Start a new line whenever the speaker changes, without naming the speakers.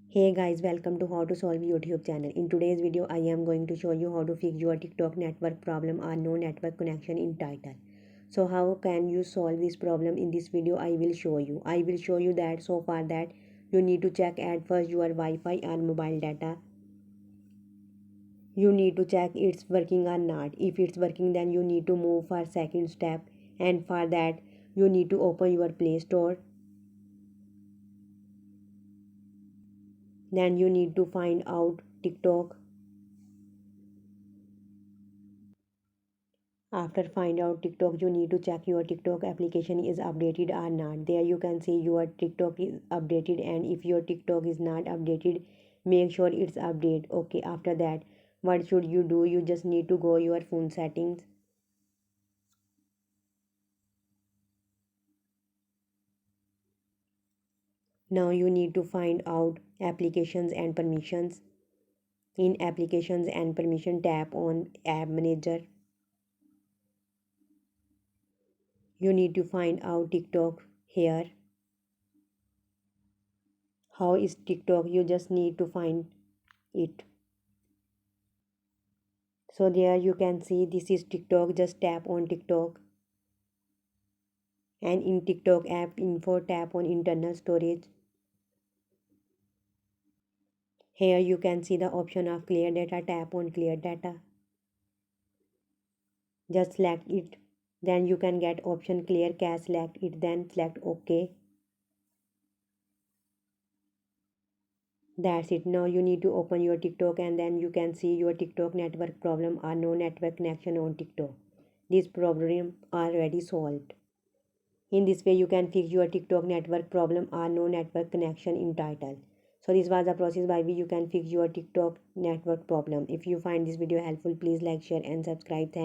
Hey guys, welcome to How to Solve YouTube channel. In today's video, I am going to show you how to fix your TikTok network problem or no network connection in title. So how can you solve this problem? In this video, I will show you. I will show you that so far that you need to check at first your Wi-Fi or mobile data. You need to check it's working or not. If it's working, then you need to move for second step, and for that you need to open your Play Store. Then you need to find out TikTok. After find out TikTok, you need to check your TikTok application is updated or not. There you can see your TikTok is updated, and if your TikTok is not updated, make sure it's updated. Okay, after that, what should you do? You just need to go your phone settings. Now you need to find out applications and permissions. In applications and permission, tap on app manager. You need to find out TikTok here. How is TikTok? You just need to find it. So there you can see this is TikTok. Just tap on TikTok, and in TikTok app info, tap on internal storage. Here you can see the option of clear data. Tap on clear data. Just select it. Then you can get option clear cache. Select it, then select OK. That's it. Now you need to open your TikTok, and then you can see your TikTok network problem or no network connection on TikTok. This problem already solved. In this way, you can fix your TikTok network problem or no network connection in title. So this was the process by which you can fix your TikTok network problem. If you find this video helpful, please like, share and subscribe.